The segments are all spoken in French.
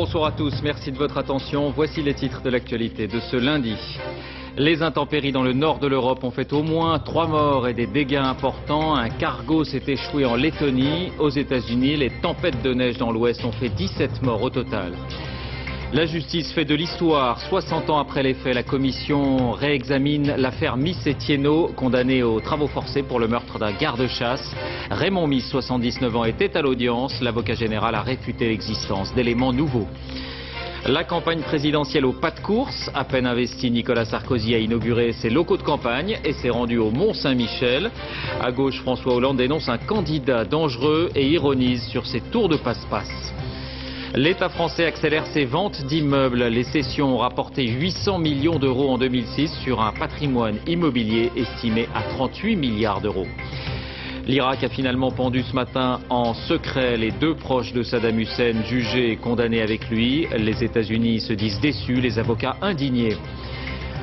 Bonsoir à tous, merci de votre attention. Voici les titres de l'actualité de ce lundi. Les intempéries dans le nord de l'Europe ont fait au moins 3 morts et des dégâts importants. Un cargo s'est échoué en Lettonie. Aux États-Unis, les tempêtes de neige dans l'ouest ont fait 17 morts au total. La justice fait de l'histoire. 60 ans après les faits, la commission réexamine l'affaire Miss Etienneau, condamnée aux travaux forcés pour le meurtre d'un garde-chasse. Raymond Miss, 79 ans, était à l'audience. L'avocat général a réfuté l'existence d'éléments nouveaux. La campagne présidentielle au pas de course. À peine investi, Nicolas Sarkozy a inauguré ses locaux de campagne et s'est rendu au Mont-Saint-Michel. À gauche, François Hollande dénonce un candidat dangereux et ironise sur ses tours de passe-passe. L'État français accélère ses ventes d'immeubles. Les cessions ont rapporté 800 millions d'euros en 2006 sur un patrimoine immobilier estimé à 38 milliards d'euros. L'Irak a finalement pendu ce matin en secret les 2 proches de Saddam Hussein jugés et condamnés avec lui. Les États-Unis se disent déçus, les avocats indignés.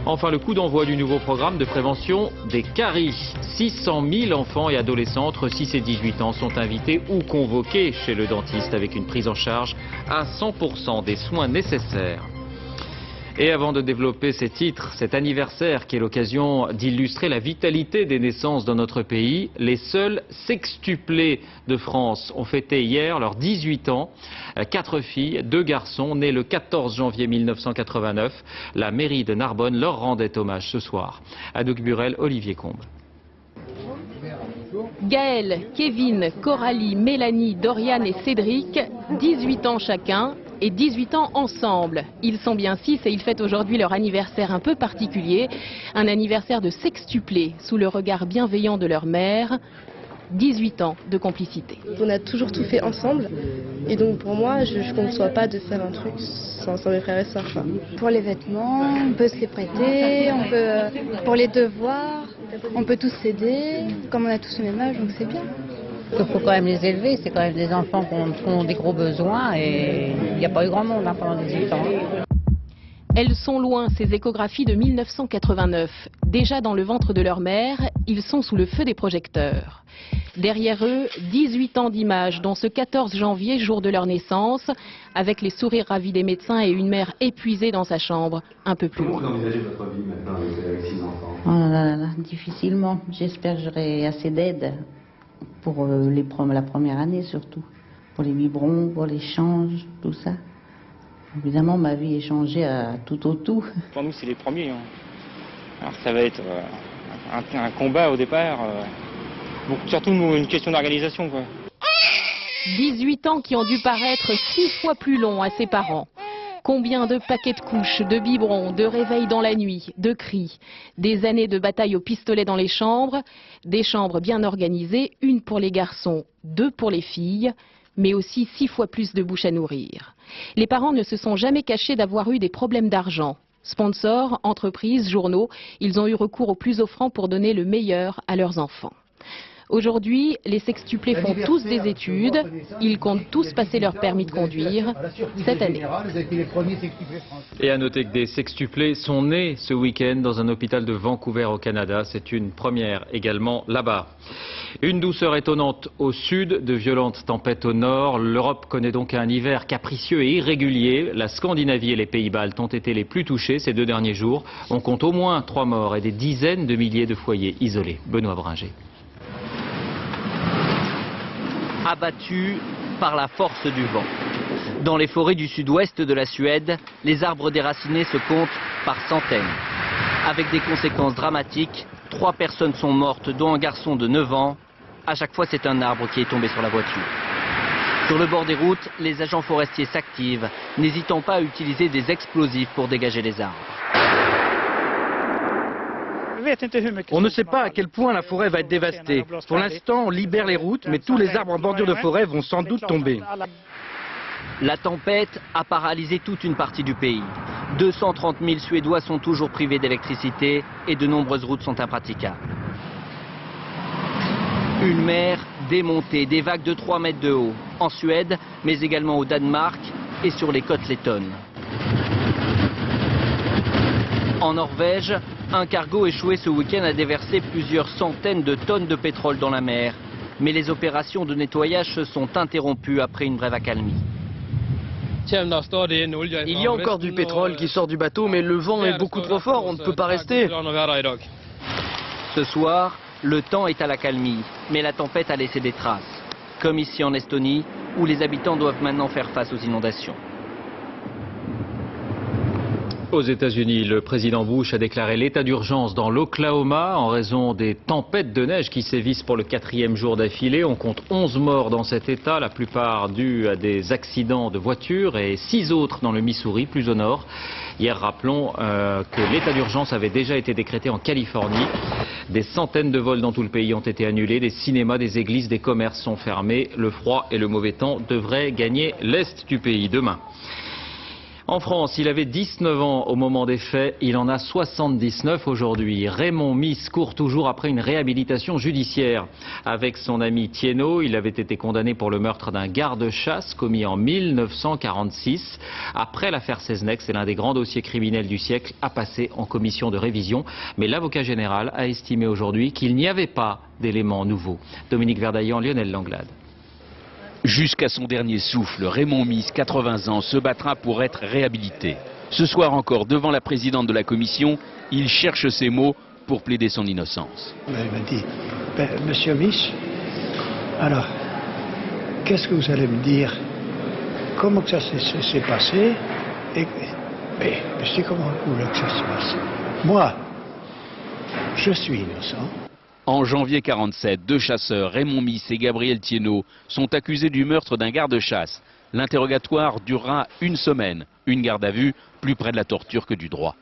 Enfin, le coup d'envoi du nouveau programme de prévention des caries. 600 000 enfants et adolescents entre 6 et 18 ans sont invités ou convoqués chez le dentiste avec une prise en charge à 100% des soins nécessaires. Et avant de développer ces titres, cet anniversaire qui est l'occasion d'illustrer la vitalité des naissances dans notre pays, les seuls sextuplés de France ont fêté hier leurs 18 ans. 4 filles, 2 garçons, nés le 14 janvier 1989. La mairie de Narbonne leur rendait hommage ce soir. Anouk Burel, Olivier Combe. Gaël, Kevin, Coralie, Mélanie, Dorian et Cédric, 18 ans chacun et 18 ans ensemble. Ils sont bien 6 et ils fêtent aujourd'hui leur anniversaire un peu particulier. Un anniversaire de sextuplés sous le regard bienveillant de leur mère. 18 ans de complicité. On a toujours tout fait ensemble et donc pour moi je ne conçois pas de faire un truc sans mes frères et sœurs. Pour les vêtements, on peut se les prêter, pour les devoirs, on peut tous s'aider, comme on a tous le même âge donc c'est bien. Il faut quand même les élever, c'est quand même des enfants qui ont des gros besoins et il n'y a pas eu grand monde pendant 18 ans. Elles sont loin, ces échographies de 1989. Déjà dans le ventre de leur mère, ils sont sous le feu des projecteurs. Derrière eux, 18 ans d'images, dont ce 14 janvier, jour de leur naissance, avec les sourires ravis des médecins et une mère épuisée dans sa chambre, un peu plus loin. Comment vous envisagez votre vie maintenant avec 6 enfants? Oh là là, difficilement. J'espère que j'aurai assez d'aide pour la première année surtout. Pour les biberons, pour l'échange, tout ça. Évidemment, ma vie est changée à tout au tout. Pour nous, c'est les premiers. Alors ça va être un combat au départ. Surtout une question d'organisation. 18 ans qui ont dû paraître 6 fois plus longs à ses parents. Combien de paquets de couches, de biberons, de réveils dans la nuit, de cris. Des années de bataille au pistolet dans les chambres. Des chambres bien organisées, 1 pour les garçons, 2 pour les filles. Mais aussi 6 fois plus de bouches à nourrir. Les parents ne se sont jamais cachés d'avoir eu des problèmes d'argent. Sponsors, entreprises, journaux, ils ont eu recours au plus offrant pour donner le meilleur à leurs enfants. Aujourd'hui, les sextuplés font tous des études. Ils comptent tous passer leur permis de conduire cette année. Et à noter que des sextuplés sont nés ce week-end dans un hôpital de Vancouver au Canada. C'est une première également là-bas. Une douceur étonnante au sud, de violentes tempêtes au nord. L'Europe connaît donc un hiver capricieux et irrégulier. La Scandinavie et les Pays-Baltes ont été les plus touchés ces 2 derniers jours. On compte au moins 3 morts et des dizaines de milliers de foyers isolés. Benoît Bringer. Abattus par la force du vent. Dans les forêts du sud-ouest de la Suède, les arbres déracinés se comptent par centaines. Avec des conséquences dramatiques, 3 personnes sont mortes, dont un garçon de 9 ans. À chaque fois, c'est un arbre qui est tombé sur la voiture. Sur le bord des routes, les agents forestiers s'activent, n'hésitant pas à utiliser des explosifs pour dégager les arbres. On ne sait pas à quel point la forêt va être dévastée. Pour l'instant, on libère les routes, mais tous les arbres en bordure de forêt vont sans doute tomber. La tempête a paralysé toute une partie du pays. 230 000 Suédois sont toujours privés d'électricité et de nombreuses routes sont impraticables. Une mer démontée, des vagues de 3 mètres de haut, en Suède, mais également au Danemark et sur les côtes lettonnes. En Norvège, un cargo échoué ce week-end a déversé plusieurs centaines de tonnes de pétrole dans la mer. Mais les opérations de nettoyage se sont interrompues après une brève accalmie. Il y a encore du pétrole qui sort du bateau, mais le vent est beaucoup trop fort, on ne peut pas rester. Ce soir, le temps est à l'accalmie, mais la tempête a laissé des traces. Comme ici en Estonie, où les habitants doivent maintenant faire face aux inondations. Aux États-Unis, le président Bush a déclaré l'état d'urgence dans l'Oklahoma en raison des tempêtes de neige qui sévissent pour le 4e jour d'affilée. On compte 11 morts dans cet état, la plupart dus à des accidents de voitures et 6 autres dans le Missouri, plus au nord. Hier, rappelons que l'état d'urgence avait déjà été décrété en Californie. Des centaines de vols dans tout le pays ont été annulés, des cinémas, des églises, des commerces sont fermés. Le froid et le mauvais temps devraient gagner l'est du pays demain. En France, il avait 19 ans au moment des faits, il en a 79 aujourd'hui. Raymond Miss court toujours après une réhabilitation judiciaire. Avec son ami Thienot, il avait été condamné pour le meurtre d'un garde-chasse commis en 1946. Après l'affaire Seznec, c'est l'un des grands dossiers criminels du siècle à passer en commission de révision. Mais l'avocat général a estimé aujourd'hui qu'il n'y avait pas d'éléments nouveaux. Dominique Verdaillan, Lionel Langlade. Jusqu'à son dernier souffle, Raymond Miss, 80 ans, se battra pour être réhabilité. Ce soir encore, devant la présidente de la commission, il cherche ses mots pour plaider son innocence. Elle m'a dit, Monsieur Miss, alors, qu'est-ce que vous allez me dire? Comment que ça s'est passé? Mais je dis, comment vous voulez que ça se passe? Moi, je suis innocent. En janvier 47, 2 chasseurs, Raymond Miss et Gabriel Thienot, sont accusés du meurtre d'un garde-chasse. L'interrogatoire durera 1 semaine. Une garde à vue, plus près de la torture que du droit.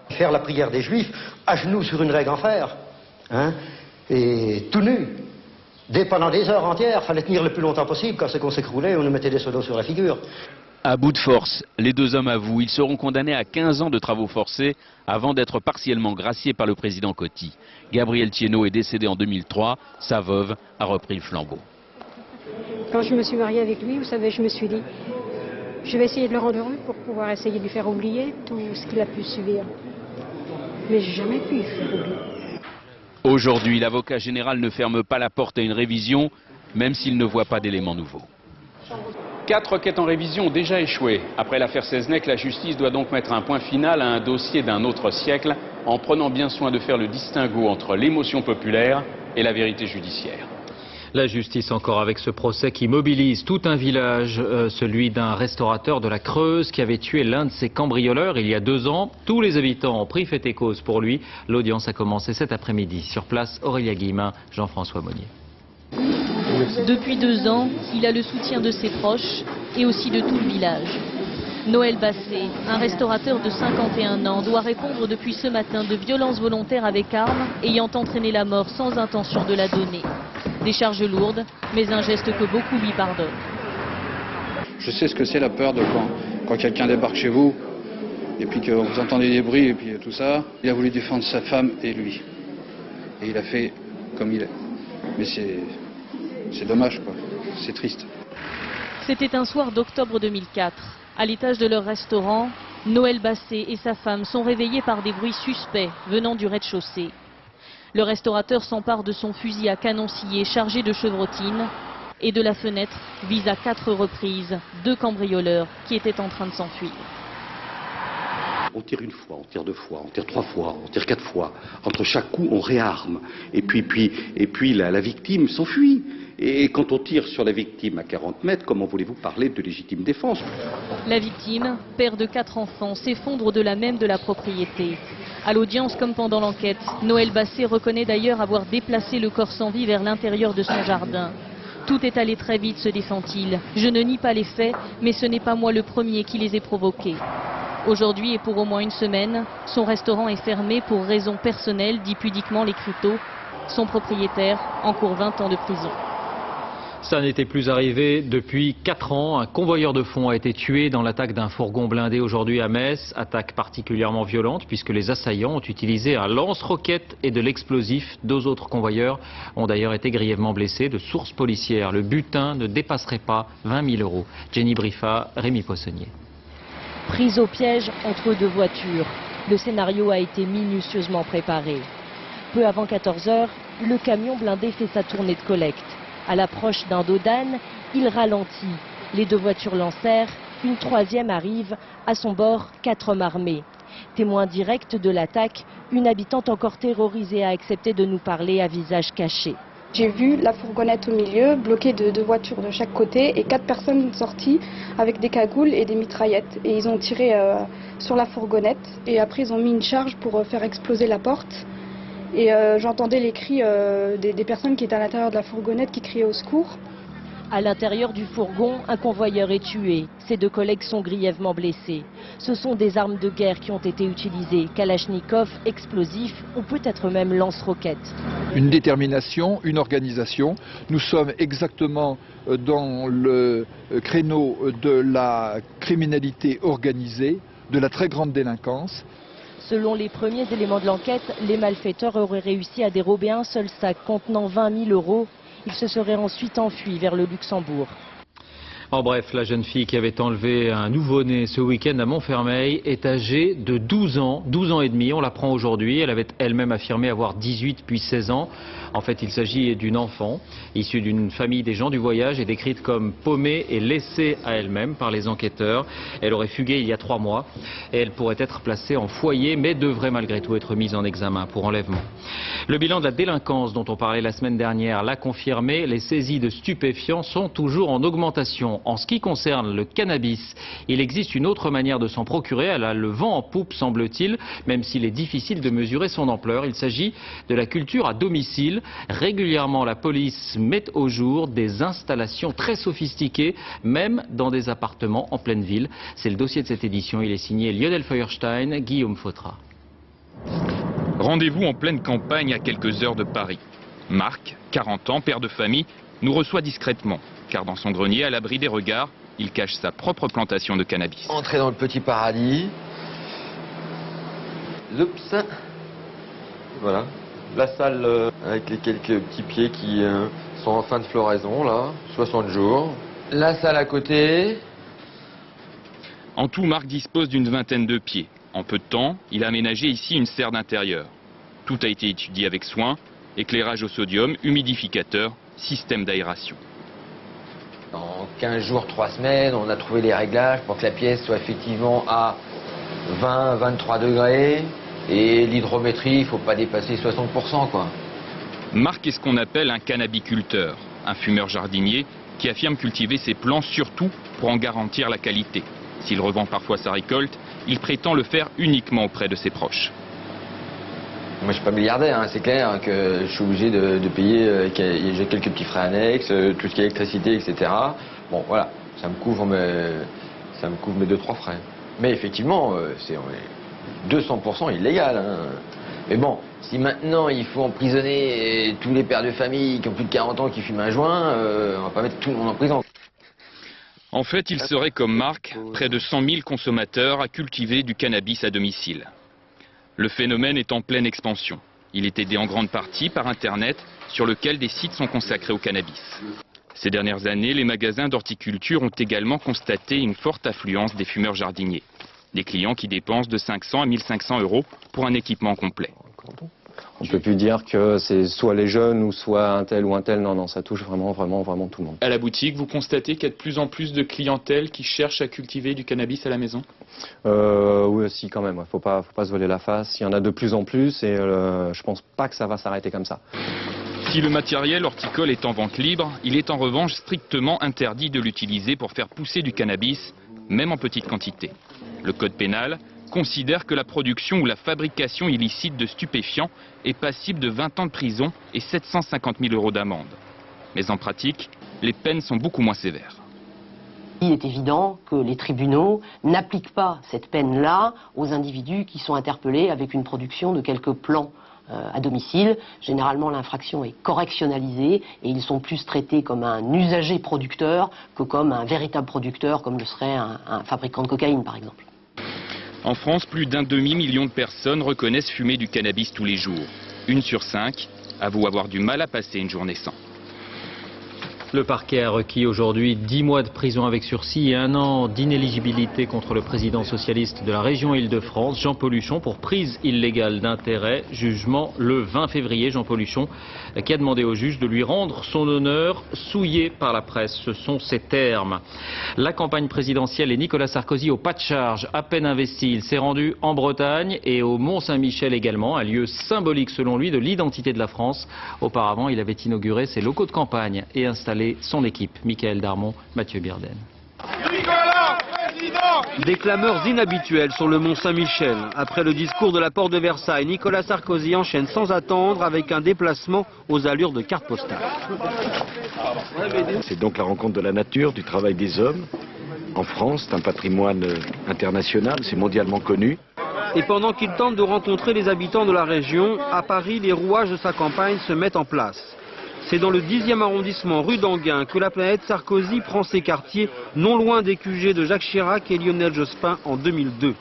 Faire la prière des Juifs, à genoux sur une règle en fer, hein, et tout nu. Pendant des heures entières, fallait tenir le plus longtemps possible. Quand c'est qu'on s'écroulait, on nous mettait des seaux d'eau sur la figure. À bout de force, les 2 hommes avouent, ils seront condamnés à 15 ans de travaux forcés avant d'être partiellement graciés par le président Coty. Gabriel Thienot est décédé en 2003, sa veuve a repris le flambeau. Quand je me suis mariée avec lui, vous savez, je me suis dit, je vais essayer de le rendre heureux pour pouvoir essayer de lui faire oublier tout ce qu'il a pu subir. Mais j'ai jamais pu lui faire oublier. Aujourd'hui, l'avocat général ne ferme pas la porte à une révision, même s'il ne voit pas d'éléments nouveaux. 4 requêtes en révision ont déjà échoué. Après l'affaire Seznec, la justice doit donc mettre un point final à un dossier d'un autre siècle, en prenant bien soin de faire le distinguo entre l'émotion populaire et la vérité judiciaire. La justice encore avec ce procès qui mobilise tout un village, celui d'un restaurateur de la Creuse qui avait tué l'un de ses cambrioleurs il y a 2 ans. Tous les habitants ont pris fait et cause pour lui. L'audience a commencé cet après-midi. Sur place, Aurélia Guillemin, Jean-François Monnier. Depuis 2 ans, il a le soutien de ses proches et aussi de tout le village. Noël Bassé, un restaurateur de 51 ans, doit répondre depuis ce matin de violences volontaires avec arme ayant entraîné la mort sans intention de la donner. Des charges lourdes, mais un geste que beaucoup lui pardonnent. Je sais ce que c'est la peur de quand quelqu'un débarque chez vous et puis que vous entendez des bruits et puis tout ça. Il a voulu défendre sa femme et lui. Et il a fait comme il est. Mais c'est dommage, quoi. C'est triste. C'était un soir d'octobre 2004. À l'étage de leur restaurant, Noël Bassé et sa femme sont réveillés par des bruits suspects venant du rez-de-chaussée. Le restaurateur s'empare de son fusil à canon scié chargé de chevrotine et de la fenêtre vise à 4 reprises 2 cambrioleurs qui étaient en train de s'enfuir. On tire 1 fois, on tire 2 fois, on tire 3 fois, on tire 4 fois. Entre chaque coup, on réarme. Et puis la victime s'enfuit. Et quand on tire sur la victime à 40 mètres, comment voulez-vous parler de légitime défense? La victime, père de 4 enfants, s'effondre de la même de la propriété. À l'audience comme pendant l'enquête, Noël Bassé reconnaît d'ailleurs avoir déplacé le corps sans vie vers l'intérieur de son jardin. Tout est allé très vite, se défend-il. Je ne nie pas les faits, mais ce n'est pas moi le premier qui les ai provoqués. Aujourd'hui et pour au moins 1 semaine, son restaurant est fermé pour raisons personnelles, dit pudiquement l'écriteau. Son propriétaire encourt 20 ans de prison. Ça n'était plus arrivé depuis 4 ans. Un convoyeur de fonds a été tué dans l'attaque d'un fourgon blindé aujourd'hui à Metz. Attaque particulièrement violente puisque les assaillants ont utilisé un lance-roquettes et de l'explosif. 2 autres convoyeurs ont d'ailleurs été grièvement blessés. De sources policières, le butin ne dépasserait pas 20 000 €. Jenny Briffa, Rémi Poissonnier. Prise au piège entre 2 voitures. Le scénario a été minutieusement préparé. Peu avant 14 h, le camion blindé fait sa tournée de collecte. À l'approche d'un dos d'âne, il ralentit. Les 2 voitures lancèrent Une troisième arrive, à son bord 4 hommes armés. Témoin direct de l'attaque, une habitante encore terrorisée a accepté de nous parler à visage caché. J'ai vu la fourgonnette au milieu, bloquée de 2 voitures de chaque côté et 4 personnes sorties avec des cagoules et des mitraillettes. Et ils ont tiré sur la fourgonnette et après ils ont mis une charge pour faire exploser la porte. Et j'entendais les cris des personnes qui étaient à l'intérieur de la fourgonnette qui criaient au secours. À l'intérieur du fourgon, un convoyeur est tué. Ses 2 collègues sont grièvement blessés. Ce sont des armes de guerre qui ont été utilisées. Kalachnikov, explosifs ou peut-être même lance-roquettes. Une détermination, une organisation. Nous sommes exactement dans le créneau de la criminalité organisée, de la très grande délinquance. Selon les premiers éléments de l'enquête, les malfaiteurs auraient réussi à dérober un seul sac contenant 20 000 €. Ils se seraient ensuite enfuis vers le Luxembourg. En bref, la jeune fille qui avait enlevé un nouveau-né ce week-end à Montfermeil est âgée de 12 ans et demi. On l'apprend aujourd'hui. Elle avait elle-même affirmé avoir 18 puis 16 ans. En fait, il s'agit d'une enfant issue d'une famille des gens du voyage et décrite comme paumée et laissée à elle-même par les enquêteurs. Elle aurait fugué il y a 3 mois et elle pourrait être placée en foyer mais devrait malgré tout être mise en examen pour enlèvement. Le bilan de la délinquance dont on parlait la semaine dernière l'a confirmé. Les saisies de stupéfiants sont toujours en augmentation. En ce qui concerne le cannabis, il existe une autre manière de s'en procurer. Elle a le vent en poupe, semble-t-il, même s'il est difficile de mesurer son ampleur. Il s'agit de la culture à domicile. Régulièrement, la police met au jour des installations très sophistiquées, même dans des appartements en pleine ville. C'est le dossier de cette édition. Il est signé Lionel Feuerstein, Guillaume Fautra. Rendez-vous en pleine campagne à quelques heures de Paris. Marc, 40 ans, père de famille, nous reçoit discrètement, car dans son grenier, à l'abri des regards, il cache sa propre plantation de cannabis. Entrez dans le petit paradis. Oups. Voilà. La salle avec les quelques petits pieds qui sont en fin de floraison, là, 60 jours. La salle à côté. En tout, Marc dispose d'une vingtaine de pieds. En peu de temps, il a aménagé ici une serre d'intérieur. Tout a été étudié avec soin, éclairage au sodium, humidificateur, système d'aération. En 15 jours, 3 semaines, on a trouvé les réglages pour que la pièce soit effectivement à 20-23 degrés. Et l'hydrométrie, il ne faut pas dépasser 60%, quoi. Marc est ce qu'on appelle un cannabiculteur, un fumeur jardinier qui affirme cultiver ses plants surtout pour en garantir la qualité. S'il revend parfois sa récolte, il prétend le faire uniquement auprès de ses proches. Moi, je suis pas milliardaire, hein. C'est clair que je suis obligé de payer, j'ai quelques petits frais annexes, tout ce qui est électricité, etc. Bon, voilà, ça me couvre mes 2-3 frais. Mais effectivement, c'est 200% illégal, hein. Mais bon, si maintenant il faut emprisonner tous les pères de famille qui ont plus de 40 ans qui fument un joint, on va pas mettre tout le monde en prison. En fait, il serait comme Marc, près de 100 000 consommateurs à cultiver du cannabis à domicile. Le phénomène est en pleine expansion. Il est aidé en grande partie par Internet, sur lequel des sites sont consacrés au cannabis. Ces dernières années, les magasins d'horticulture ont également constaté une forte affluence des fumeurs jardiniers. Des clients qui dépensent de 500 à 1500 € pour un équipement complet. On ne peut plus dire que c'est soit les jeunes ou soit un tel ou un tel. Non, non, ça touche vraiment tout le monde. À la boutique, vous constatez qu'il y a de plus en plus de clientèle qui cherche à cultiver du cannabis à la maison? Oui, si, quand même. Faut pas se voiler la face. Il y en a de plus en plus et je pense pas que ça va s'arrêter comme ça. Si le matériel horticole est en vente libre, il est en revanche strictement interdit de l'utiliser pour faire pousser du cannabis, même en petite quantité. Le code pénal considère que la production ou la fabrication illicite de stupéfiants est passible de 20 ans de prison et 750 000 € d'amende. Mais en pratique, les peines sont beaucoup moins sévères. Il est évident que les tribunaux n'appliquent pas cette peine-là aux individus qui sont interpellés avec une production de quelques plants à domicile. Généralement, l'infraction est correctionnalisée et ils sont plus traités comme un usager producteur que comme un véritable producteur, comme le serait un fabricant de cocaïne, par exemple. En France, plus d'un demi-million de personnes reconnaissent fumer du cannabis tous les jours. 1 sur 5 avoue avoir du mal à passer une journée sans. Le parquet a requis aujourd'hui 10 mois de prison avec sursis et 1 an d'inéligibilité contre le président socialiste de la région Île-de-France, Jean Pauluchon, pour prise illégale d'intérêt. Jugement le 20 février. Jean Pauluchon qui a demandé au juge de lui rendre son honneur souillé par la presse. Ce sont ses termes. La campagne présidentielle et Nicolas Sarkozy au pas de charge, à peine investi. Il s'est rendu en Bretagne et au Mont-Saint-Michel également, un lieu symbolique selon lui de l'identité de la France. Auparavant, il avait inauguré ses locaux de campagne et installé son équipe. Michael Darmon, Mathieu Birden. Des clameurs inhabituelles sur le Mont Saint-Michel. Après le discours de la porte de Versailles, Nicolas Sarkozy enchaîne sans attendre avec un déplacement aux allures de carte postale. C'est donc la rencontre de la nature, du travail des hommes. En France, c'est un patrimoine international, c'est mondialement connu. Et pendant qu'il tente de rencontrer les habitants de la région, à Paris, les rouages de sa campagne se mettent en place. C'est dans le 10e arrondissement, rue d'Anguin, que la planète Sarkozy prend ses quartiers, non loin des QG de Jacques Chirac et Lionel Jospin en 2002.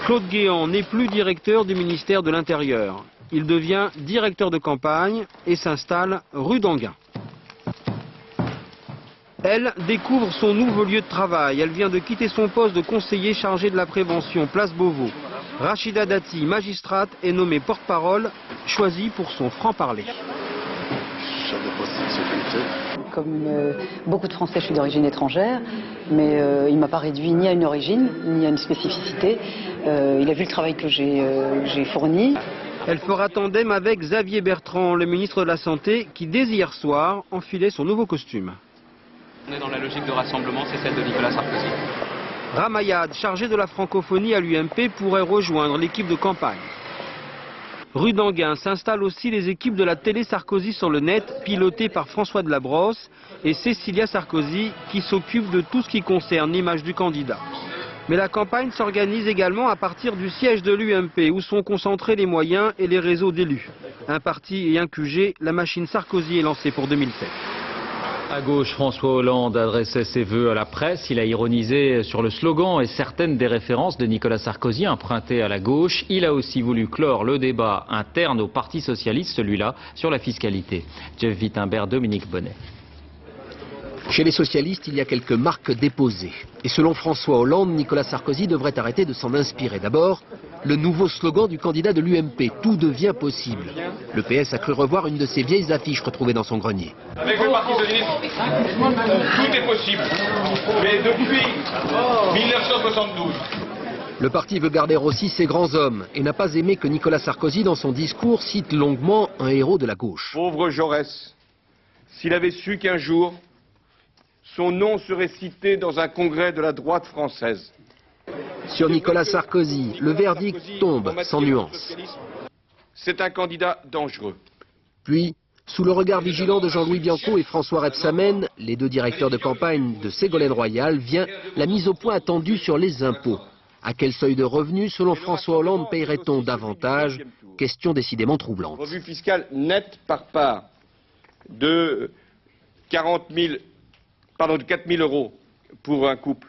Claude Guéant n'est plus directeur du ministère de l'Intérieur. Il devient directeur de campagne et s'installe rue d'Anguin. Elle découvre son nouveau lieu de travail. Elle vient de quitter son poste de conseiller chargé de la prévention, place Beauvau. Rachida Dati, magistrate, est nommée porte-parole, choisie pour son franc-parler. Comme beaucoup de Français, je suis d'origine étrangère, mais il ne m'a pas réduit ni à une origine, ni à une spécificité. Il a vu le travail que j'ai fourni. Elle fera tandem avec Xavier Bertrand, le ministre de la Santé, qui dès hier soir enfilait son nouveau costume. On est dans la logique de rassemblement, c'est celle de Nicolas Sarkozy. Ramayad, chargé de la francophonie à l'UMP, pourrait rejoindre l'équipe de campagne. Rue d'Anguin s'installent aussi les équipes de la télé Sarkozy sur le net, pilotées par François Delabrosse et Cécilia Sarkozy, qui s'occupent de tout ce qui concerne l'image du candidat. Mais la campagne s'organise également à partir du siège de l'UMP, où sont concentrés les moyens et les réseaux d'élus. Un parti et un QG, la machine Sarkozy est lancée pour 2007. À gauche, François Hollande adressait ses vœux à la presse. Il a ironisé sur le slogan et certaines des références de Nicolas Sarkozy empruntées à la gauche. Il a aussi voulu clore le débat interne au Parti socialiste, celui-là sur la fiscalité. Jeff Wittenberg, Dominique Bonnet. Chez les socialistes, il y a quelques marques déposées. Et selon François Hollande, Nicolas Sarkozy devrait arrêter de s'en inspirer. D'abord, le nouveau slogan du candidat de l'UMP, « Tout devient possible ». Le PS a cru revoir une de ses vieilles affiches retrouvées dans son grenier. Avec le Parti socialiste, tout est possible. Mais depuis 1972. Le parti veut garder aussi ses grands hommes et n'a pas aimé que Nicolas Sarkozy, dans son discours, cite longuement un héros de la gauche. Pauvre Jaurès, s'il avait su qu'un jour, son nom serait cité dans un congrès de la droite française. Sur Nicolas Sarkozy, le verdict tombe sans nuance. C'est un candidat dangereux. Puis, sous le regard vigilant de Jean-Louis Bianco et François Rebsamen, les deux directeurs de campagne de Ségolène Royal, vient la mise au point attendue sur les impôts. À quel seuil de revenus, selon François Hollande, paierait-on davantage? Question décidément troublante. Revue fiscale nette par part de 4 000 € pour un couple,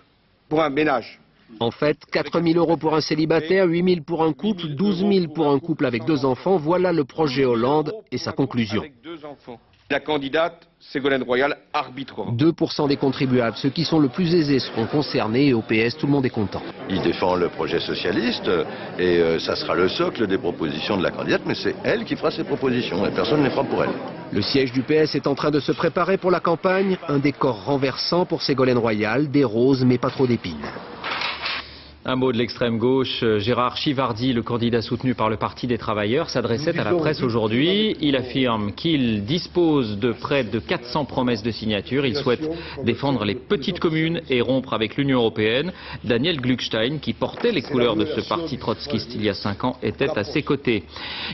pour un ménage. En fait, 4 000 € pour un célibataire, 8 000 pour un couple, 12 000 pour un couple avec 2 enfants. Voilà le projet Hollande et sa conclusion. La candidate, Ségolène Royal, arbitrera. 2% des contribuables, ceux qui sont le plus aisés, seront concernés et au PS, tout le monde est content. Il défend le projet socialiste et ça sera le socle des propositions de la candidate, mais c'est elle qui fera ses propositions et personne ne les fera pour elle. Le siège du PS est en train de se préparer pour la campagne. Un décor renversant pour Ségolène Royal, des roses mais pas trop d'épines. Un mot de l'extrême gauche, Gérard Chivardi, le candidat soutenu par le Parti des Travailleurs, s'adressait à la presse aujourd'hui. Il affirme qu'il dispose de près de 400 promesses de signature. Il souhaite défendre les petites communes et rompre avec l'Union européenne. Daniel Gluckstein, qui portait les couleurs de ce parti trotskiste il y a 5 ans, était à ses côtés.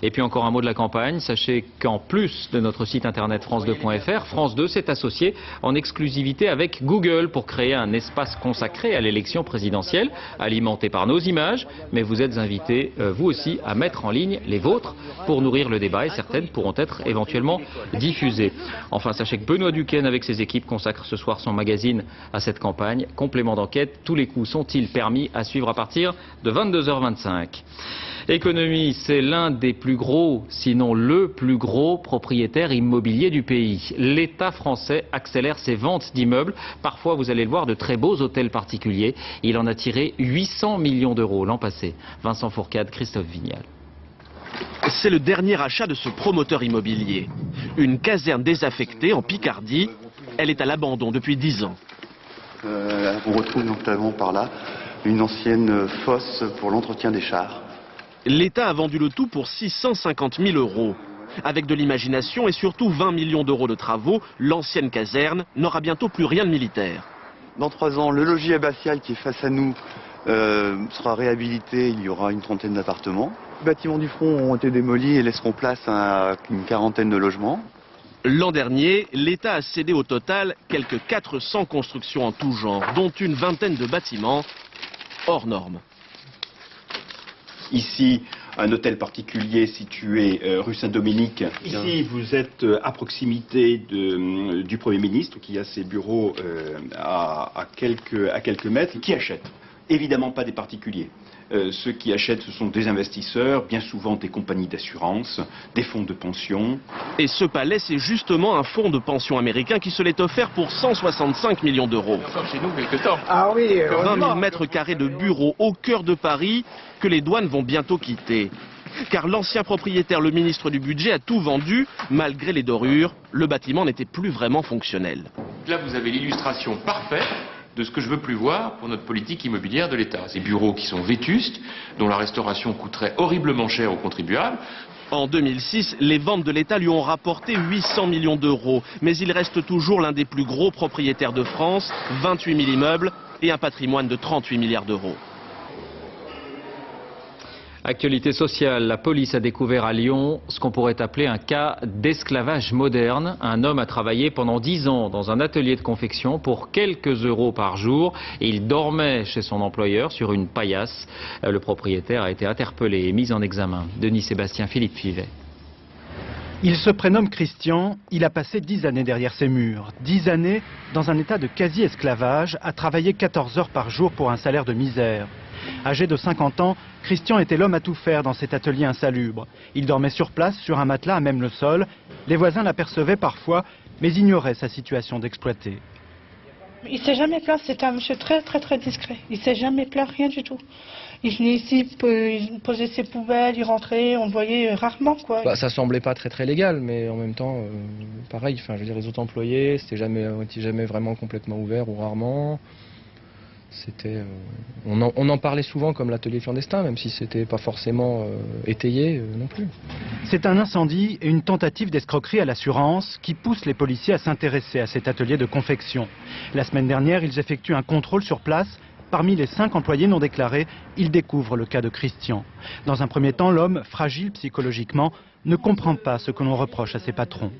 Et puis encore un mot de la campagne. Sachez qu'en plus de notre site internet france2.fr, France 2 s'est associé en exclusivité avec Google pour créer un espace consacré à l'élection présidentielle. À alimenté par nos images, mais vous êtes invités, vous aussi, à mettre en ligne les vôtres pour nourrir le débat et certaines pourront être éventuellement diffusées. Enfin, sachez que Benoît Duquesne, avec ses équipes, consacre ce soir son magazine à cette campagne. Complément d'enquête, tous les coups sont-ils permis, à suivre à partir de 22h25. Économie, c'est l'un des plus gros, sinon le plus gros propriétaire immobilier du pays. L'État français accélère ses ventes d'immeubles. Parfois, vous allez le voir, de très beaux hôtels particuliers. Il en a tiré 800 millions d'euros l'an passé. Vincent Fourcade, Christophe Vignal. C'est le dernier achat de ce promoteur immobilier. Une caserne désaffectée en Picardie. Elle est à l'abandon depuis 10 ans. On retrouve notamment par là une ancienne fosse pour l'entretien des chars. L'État a vendu le tout pour 650 000 euros. Avec de l'imagination et surtout 20 millions d'euros de travaux, l'ancienne caserne n'aura bientôt plus rien de militaire. Dans 3 ans, le logis abbatial qui est face à nous sera réhabilité, il y aura une 30aine d'appartements. Les bâtiments du front ont été démolis et laisseront place à une 40aine de logements. L'an dernier, l'État a cédé au total quelques 400 constructions en tout genre, dont une 20aine de bâtiments hors normes. Ici, un hôtel particulier situé rue Saint-Dominique. Ici, vous êtes à proximité du Premier ministre qui a ses bureaux à quelques mètres. Qui achète? Évidemment pas des particuliers. Ceux qui achètent, ce sont des investisseurs, bien souvent des compagnies d'assurance, des fonds de pension. Et ce palais, c'est justement un fonds de pension américain qui se l'est offert pour 165 millions d'euros. Encore chez nous quelque temps. Ah oui, 20 000 mètres carrés de bureaux au cœur de Paris que les douanes vont bientôt quitter. Car l'ancien propriétaire, le ministre du Budget, a tout vendu. Malgré les dorures, le bâtiment n'était plus vraiment fonctionnel. Là, vous avez l'illustration parfaite de ce que je veux plus voir pour notre politique immobilière de l'État. Ces bureaux qui sont vétustes, dont la restauration coûterait horriblement cher aux contribuables. En 2006, les ventes de l'État lui ont rapporté 800 millions d'euros. Mais il reste toujours l'un des plus gros propriétaires de France, 28 000 immeubles et un patrimoine de 38 milliards d'euros. Actualité sociale, la police a découvert à Lyon ce qu'on pourrait appeler un cas d'esclavage moderne. Un homme a travaillé pendant 10 ans dans un atelier de confection pour quelques euros par jour et il dormait chez son employeur sur une paillasse. Le propriétaire a été interpellé et mis en examen. Denis Sébastien, Philippe Fivet. Il se prénomme Christian, il a passé 10 années derrière ses murs. 10 années dans un état de quasi-esclavage, à travailler 14 heures par jour pour un salaire de misère. Âgé de 50 ans, Christian était l'homme à tout faire dans cet atelier insalubre. Il dormait sur place, sur un matelas à même le sol. Les voisins l'apercevaient parfois, mais ignoraient sa situation d'exploité. Il ne s'est jamais plaint, c'était un monsieur très discret. Il ne s'est jamais plaint, rien du tout. Il venait ici, il posait ses poubelles, il rentrait, on le voyait rarement, quoi. Ça semblait pas très légal, mais en même temps, pareil, je veux dire, les autres employés, c'était jamais vraiment complètement ouvert ou rarement. On en parlait souvent comme l'atelier clandestin, même si c'était pas forcément étayé non plus. C'est un incendie et une tentative d'escroquerie à l'assurance qui pousse les policiers à s'intéresser à cet atelier de confection. La semaine dernière, ils effectuent un contrôle sur place. Parmi les 5 employés non déclarés, ils découvrent le cas de Christian. Dans un premier temps, l'homme, fragile psychologiquement, ne comprend pas ce que l'on reproche à ses patrons.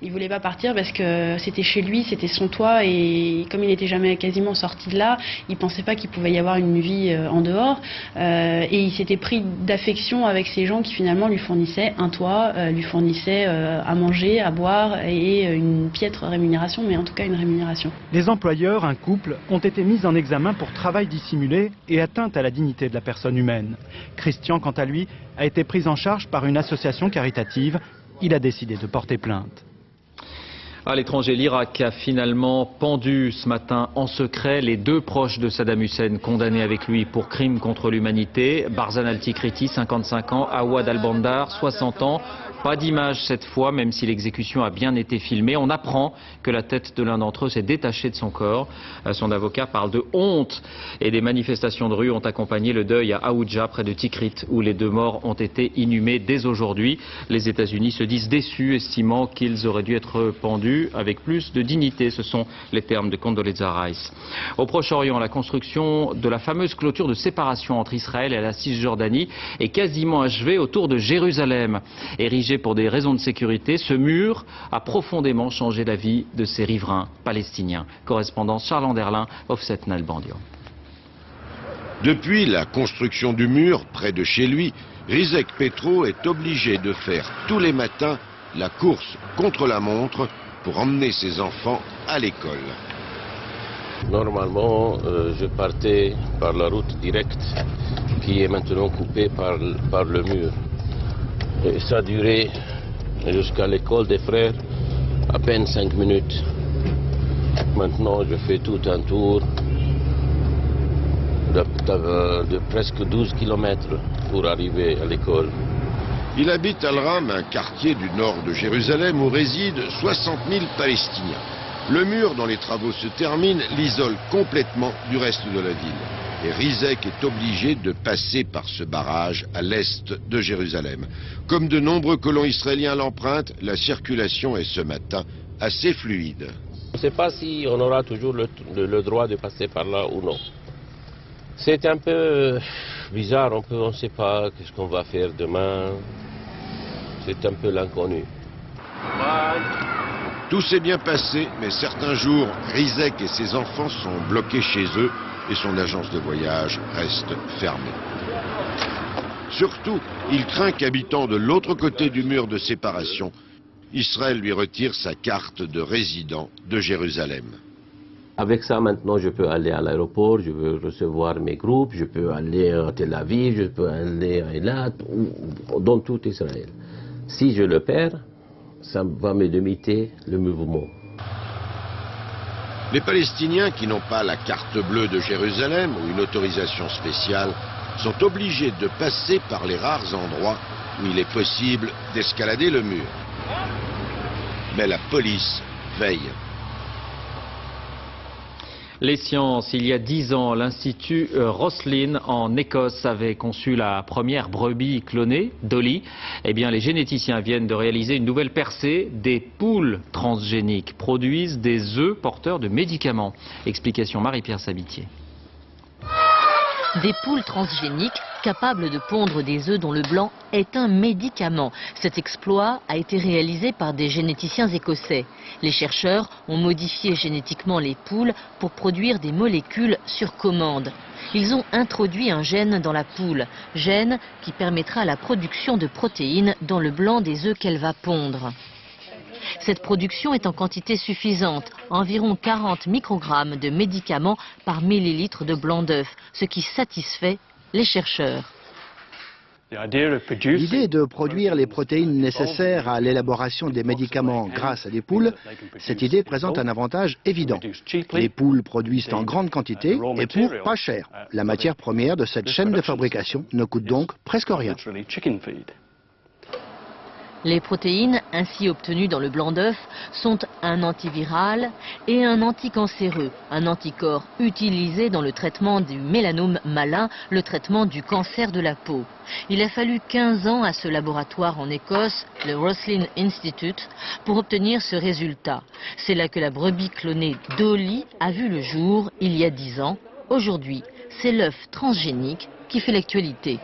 Il voulait pas partir parce que c'était chez lui, c'était son toit et comme il n'était jamais quasiment sorti de là, il pensait pas qu'il pouvait y avoir une vie en dehors et il s'était pris d'affection avec ces gens qui finalement lui fournissaient un toit, lui fournissaient à manger, à boire et une piètre rémunération, mais en tout cas une rémunération. Les employeurs, un couple, ont été mis en examen pour travail dissimulé et atteinte à la dignité de la personne humaine. Christian, quant à lui, a été pris en charge par une association caritative. Il a décidé de porter plainte. À l'étranger, l'Irak a finalement pendu ce matin en secret les 2 proches de Saddam Hussein condamnés avec lui pour crimes contre l'humanité. Barzan al-Tikriti, 55 ans, Awad al-Bandar, 60 ans. Pas d'image cette fois, même si l'exécution a bien été filmée. On apprend que la tête de l'un d'entre eux s'est détachée de son corps. Son avocat parle de honte et des manifestations de rue ont accompagné le deuil à Aoudja, près de Tikrit, où les 2 morts ont été inhumés dès aujourd'hui. Les États-Unis se disent déçus, estimant qu'ils auraient dû être pendus avec plus de dignité. Ce sont les termes de Condoleezza Rice. Au Proche-Orient, la construction de la fameuse clôture de séparation entre Israël et la Cisjordanie est quasiment achevée autour de Jérusalem. Érigé pour des raisons de sécurité, ce mur a profondément changé la vie de ces riverains palestiniens. Correspondance Charles Anderlin, Offset Nalbandio. Depuis la construction du mur, près de chez lui, Rizek Petro est obligé de faire tous les matins la course contre la montre pour emmener ses enfants à l'école. Normalement, je partais par la route directe qui est maintenant coupée par le mur. Et ça a duré jusqu'à l'école des frères à peine 5 minutes. Maintenant, je fais tout un tour de presque 12 km pour arriver à l'école. Il habite Al-Ram, un quartier du nord de Jérusalem où résident 60 000 Palestiniens. Le mur dont les travaux se terminent l'isole complètement du reste de la ville. Et Rizek est obligé de passer par ce barrage à l'est de Jérusalem. Comme de nombreux colons israéliens l'empruntent, la circulation est ce matin assez fluide. On ne sait pas si on aura toujours le droit de passer par là ou non. C'est un peu bizarre, on ne sait pas qu'est-ce qu'on va faire demain. C'est un peu l'inconnu. Tout s'est bien passé, mais certains jours, Rizek et ses enfants sont bloqués chez eux et son agence de voyage reste fermée. Surtout, il craint qu'habitant de l'autre côté du mur de séparation, Israël lui retire sa carte de résident de Jérusalem. Avec ça, maintenant, je peux aller à l'aéroport, je peux recevoir mes groupes, je peux aller à Tel Aviv, je peux aller à Eilat, dans tout Israël. Si je le perds, ça va me limiter le mouvement. Les Palestiniens qui n'ont pas la carte bleue de Jérusalem ou une autorisation spéciale sont obligés de passer par les rares endroits où il est possible d'escalader le mur. Mais la police veille. Les sciences, il y a 10 ans, l'Institut Roslin en Écosse avait conçu la première brebis clonée, Dolly. Eh bien, les généticiens viennent de réaliser une nouvelle percée. Des poules transgéniques produisent des œufs porteurs de médicaments. Explication Marie-Pierre Sabitier. Des poules transgéniques capables de pondre des œufs dont le blanc est un médicament. Cet exploit a été réalisé par des généticiens écossais. Les chercheurs ont modifié génétiquement les poules pour produire des molécules sur commande. Ils ont introduit un gène dans la poule, gène qui permettra la production de protéines dans le blanc des œufs qu'elle va pondre. Cette production est en quantité suffisante, environ 40 microgrammes de médicaments par millilitre de blanc d'œuf, ce qui satisfait les chercheurs. L'idée est de produire les protéines nécessaires à l'élaboration des médicaments grâce à des poules. Cette idée présente un avantage évident. Les poules produisent en grande quantité et pour pas cher. La matière première de cette chaîne de fabrication ne coûte donc presque rien. Les protéines ainsi obtenues dans le blanc d'œuf sont un antiviral et un anticancéreux, un anticorps utilisé dans le traitement du mélanome malin, le traitement du cancer de la peau. Il a fallu 15 ans à ce laboratoire en Écosse, le Roslin Institute, pour obtenir ce résultat. C'est là que la brebis clonée Dolly a vu le jour il y a 10 ans. Aujourd'hui, c'est l'œuf transgénique qui fait l'actualité.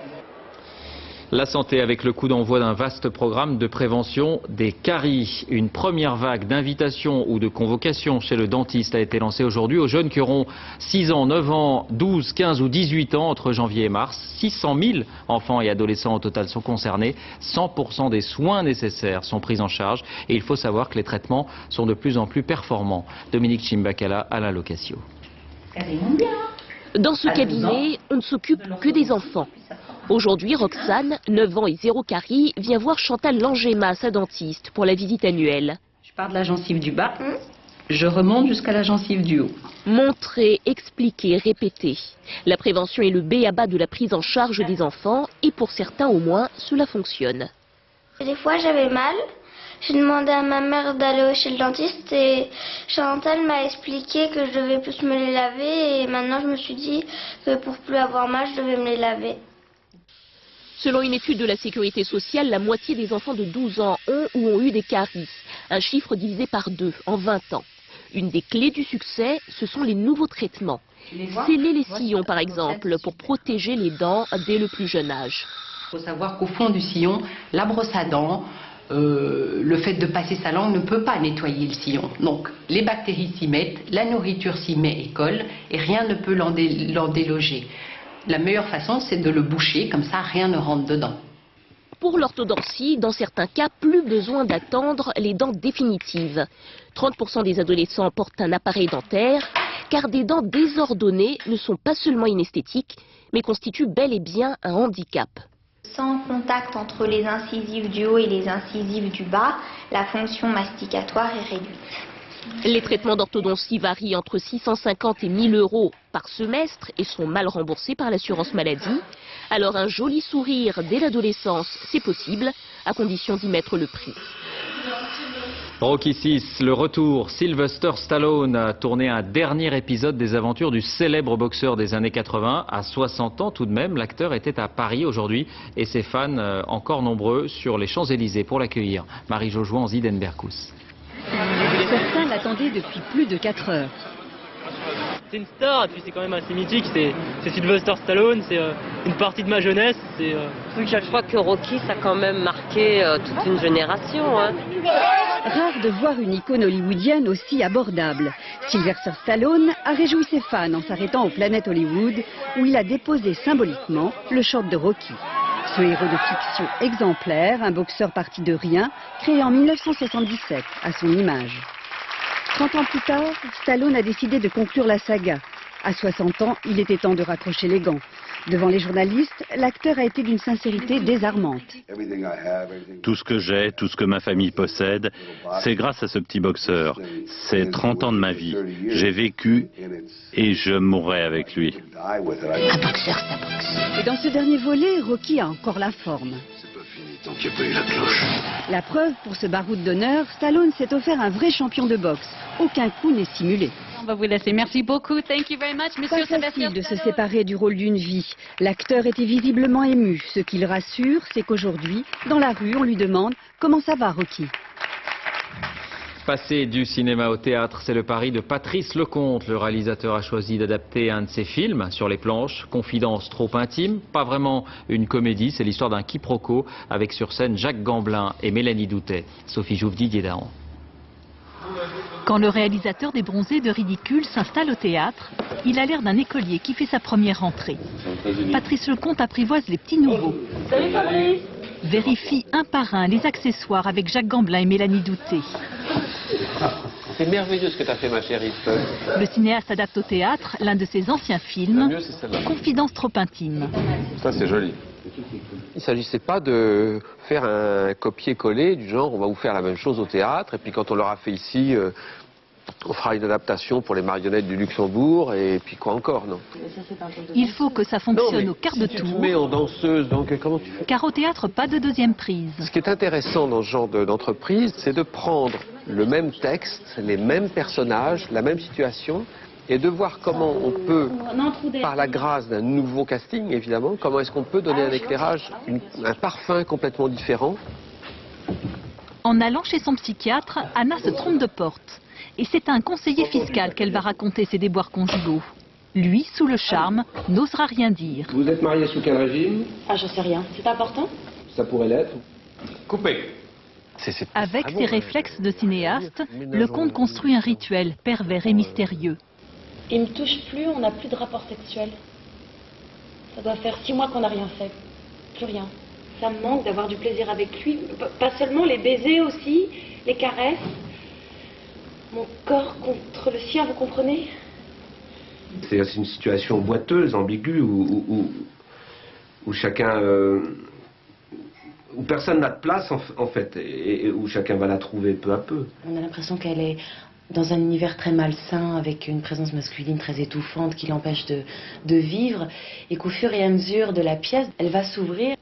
La santé avec le coup d'envoi d'un vaste programme de prévention des caries. Une première vague d'invitations ou de convocations chez le dentiste a été lancée aujourd'hui aux jeunes qui auront 6 ans, 9 ans, 12, 15 ou 18 ans entre janvier et mars. 600 000 enfants et adolescents au total sont concernés. 100% des soins nécessaires sont pris en charge. Et il faut savoir que les traitements sont de plus en plus performants. Dominique Chimbakala, Alain Locasio. Dans ce cabinet, on ne s'occupe que des enfants. Aujourd'hui, Roxane, 9 ans et 0 caries, vient voir Chantal Langema, sa dentiste, pour la visite annuelle. Je pars de la gencive du bas, je remonte jusqu'à la gencive du haut. Montrer, expliquer, répéter. La prévention est le b.a.-ba de la prise en charge des enfants et pour certains au moins, cela fonctionne. Des fois j'avais mal, j'ai demandé à ma mère d'aller chez le dentiste et Chantal m'a expliqué que je devais plus me les laver et maintenant je me suis dit que pour plus avoir mal, je devais me les laver. Selon une étude de la Sécurité sociale, la moitié des enfants de 12 ans ont ou ont eu des caries. Un chiffre divisé par 2 en 20 ans. Une des clés du succès, ce sont les nouveaux traitements. Sceller les sillons, par exemple, pour protéger les dents dès le plus jeune âge. Il faut savoir qu'au fond du sillon, la brosse à dents, le fait de passer sa langue ne peut pas nettoyer le sillon. Donc les bactéries s'y mettent, la nourriture s'y met et colle, et rien ne peut l'en déloger. La meilleure façon, c'est de le boucher, comme ça rien ne rentre dedans. Pour l'orthodontie, dans certains cas, plus besoin d'attendre les dents définitives. 30% des adolescents portent un appareil dentaire, car des dents désordonnées ne sont pas seulement inesthétiques, mais constituent bel et bien un handicap. Sans contact entre les incisives du haut et les incisives du bas, la fonction masticatoire est réduite. Les traitements d'orthodontie varient entre 650 et 1000 euros par semestre et sont mal remboursés par l'assurance maladie. Alors un joli sourire dès l'adolescence, c'est possible, à condition d'y mettre le prix. Rocky VI, le retour. Sylvester Stallone a tourné un dernier épisode des aventures du célèbre boxeur des années 80. À 60 ans tout de même, l'acteur était à Paris aujourd'hui et ses fans encore nombreux sur les Champs-Élysées pour l'accueillir. Marie-Jo Jouan, Zidenberkus. Certains l'attendaient depuis plus de 4 heures. C'est une star et puis c'est quand même assez mythique, c'est Sylvester Stallone, c'est une partie de ma jeunesse. Je crois que Rocky, ça a quand même marqué toute une génération. Hein. Rare de voir une icône hollywoodienne aussi abordable. Sylvester Stallone a réjoui ses fans en s'arrêtant au Planet Hollywood où il a déposé symboliquement le short de Rocky. Ce héros de fiction exemplaire, un boxeur parti de rien, créé en 1977 à son image. 30 ans plus tard, Stallone a décidé de conclure la saga. À 60 ans, il était temps de raccrocher les gants. Devant les journalistes, l'acteur a été d'une sincérité désarmante. Tout ce que j'ai, tout ce que ma famille possède, c'est grâce à ce petit boxeur. C'est 30 ans de ma vie. J'ai vécu et je mourrai avec lui. Un boxeur, ça boxe. Et dans ce dernier volet, Rocky a encore la forme. Tant qu'il n'y a pas eu la cloche. La preuve, pour ce baroud d'honneur, Stallone s'est offert un vrai champion de boxe. Aucun coup n'est simulé. On va vous laisser. Merci beaucoup. Thank you very much, monsieur. Pas facile de se séparer du rôle d'une vie. L'acteur était visiblement ému. Ce qui le rassure, c'est qu'aujourd'hui, dans la rue, on lui demande comment ça va, Rocky. Passer du cinéma au théâtre, c'est le pari de Patrice Lecomte. Le réalisateur a choisi d'adapter un de ses films sur les planches. Confidence trop intime, pas vraiment une comédie, c'est l'histoire d'un quiproquo avec sur scène Jacques Gamblin et Mélanie Doutet. Sophie Jouve, Didier Dahan. Quand le réalisateur des Bronzés de Ridicule s'installe au théâtre, il a l'air d'un écolier qui fait sa première rentrée. Patrice Lecomte apprivoise les petits nouveaux. Salut Fabrice. Vérifie un par un les accessoires avec Jacques Gamblin et Mélanie Doutet. C'est merveilleux ce que tu as fait, ma chérie. Le cinéaste adapte au théâtre l'un de ses anciens films, Confidence trop intime. Ça, c'est joli. Il ne s'agissait pas de faire un copier-coller du genre on va vous faire la même chose au théâtre et puis quand on l'aura fait ici, on fera une adaptation pour les marionnettes du Luxembourg et puis quoi encore, non? Il faut que ça fonctionne au quart de tour. Tu te mets en danseuse, donc comment tu fais? Car au théâtre, pas de deuxième prise. Ce qui est intéressant dans ce genre d'entreprise, c'est de prendre le même texte, les mêmes personnages, la même situation, et de voir comment on peut, par la grâce d'un nouveau casting évidemment, comment est-ce qu'on peut donner un éclairage, un parfum complètement différent. En allant chez son psychiatre, Anna se trompe de porte. Et c'est à un conseiller fiscal qu'elle va raconter ses déboires conjugaux. Lui, sous le charme, n'osera rien dire. Vous êtes marié sous quel régime? Ah, je sais rien. C'est important? Ça pourrait l'être. Coupé. Avec ses réflexes de cinéaste, Lecomte construit un rituel pervers et mystérieux. Il me touche plus, on n'a plus de rapport sexuel. Ça doit faire 6 mois qu'on n'a rien fait. Plus rien. Ça me manque d'avoir du plaisir avec lui. Pas seulement les baisers aussi, les caresses. Mon corps contre le sien, vous comprenez? C'est une situation boiteuse, ambiguë, où chacun... où personne n'a de place en fait, et où chacun va la trouver peu à peu. On a l'impression qu'elle est dans un univers très malsain, avec une présence masculine très étouffante qui l'empêche de vivre, et qu'au fur et à mesure de la pièce, elle va s'ouvrir.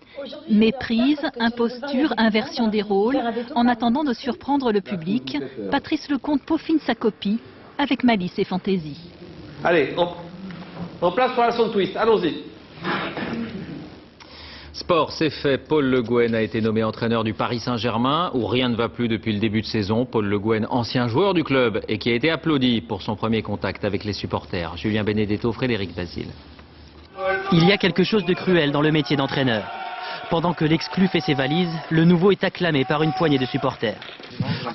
Méprise, imposture, inversion des rôles. En attendant de surprendre le public, Patrice Lecomte peaufine sa copie avec malice et fantaisie. Allez, en place pour la leçon de twist, allons-y. Sport, c'est fait. Paul Le Guen a été nommé entraîneur du Paris Saint-Germain, où rien ne va plus depuis le début de saison. Paul Le Guen, ancien joueur du club et qui a été applaudi pour son premier contact avec les supporters. Julien Benedetto, Frédéric Basile. Il y a quelque chose de cruel dans le métier d'entraîneur. Pendant que l'exclu fait ses valises, le nouveau est acclamé par une poignée de supporters.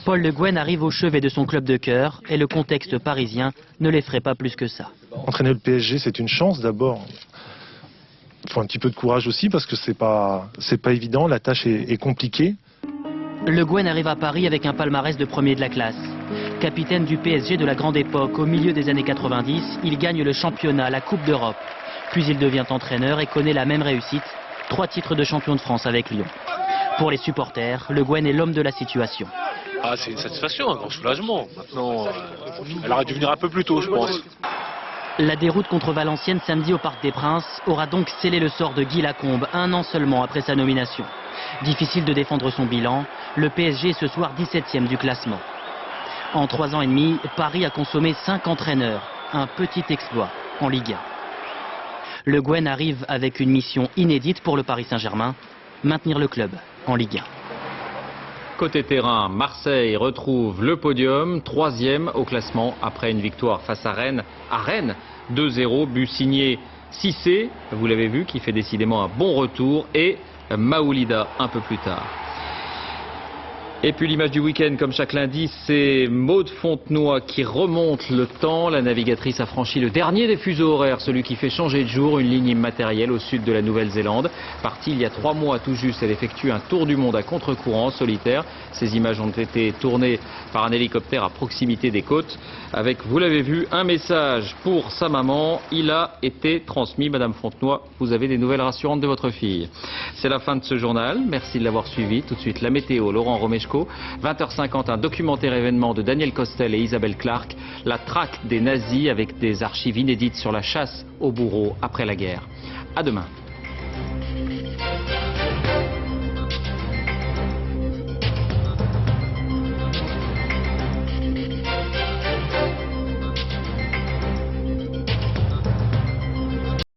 Paul Le Guen arrive au chevet de son club de cœur et le contexte parisien ne l'effraie pas plus que ça. Entraîner le PSG, c'est une chance d'abord. faut un petit peu de courage aussi parce que c'est pas évident, la tâche est compliquée. Le Guen arrive à Paris avec un palmarès de premier de la classe. Capitaine du PSG de la grande époque au milieu des années 90, il gagne le championnat, la Coupe d'Europe. Puis il devient entraîneur et connaît la même réussite, 3 titres de champion de France avec Lyon. Pour les supporters, Le Guen est l'homme de la situation. Ah, c'est une satisfaction, un grand soulagement. Maintenant, elle aurait dû venir un peu plus tôt, je pense. La déroute contre Valenciennes samedi au Parc des Princes aura donc scellé le sort de Guy Lacombe, 1 an seulement après sa nomination. Difficile de défendre son bilan, le PSG est ce soir 17e du classement. En 3 ans et demi, Paris a consommé 5 entraîneurs, un petit exploit en Ligue 1. Le Guen arrive avec une mission inédite pour le Paris Saint-Germain, maintenir le club en Ligue 1. Côté terrain, Marseille retrouve le podium, 3e au classement après une victoire face à Rennes. 2-0, but signé Cissé, vous l'avez vu, qui fait décidément un bon retour, et Maoulida un peu plus tard. Et puis l'image du week-end, comme chaque lundi, c'est Maude Fontenoy qui remonte le temps. La navigatrice a franchi le dernier des fuseaux horaires, celui qui fait changer de jour, une ligne immatérielle au sud de la Nouvelle-Zélande. Partie il y a 3 mois tout juste, elle effectue un tour du monde à contre-courant solitaire. Ces images ont été tournées par un hélicoptère à proximité des côtes, avec, vous l'avez vu, un message pour sa maman. Il a été transmis. Madame Fontenoy, vous avez des nouvelles rassurantes de votre fille. C'est la fin de ce journal. Merci de l'avoir suivi. Tout de suite, la météo, Laurent Romeshko. 20h50, un documentaire événement de Daniel Costel et Isabelle Clark, la traque des nazis avec des archives inédites sur la chasse aux bourreaux après la guerre. À demain.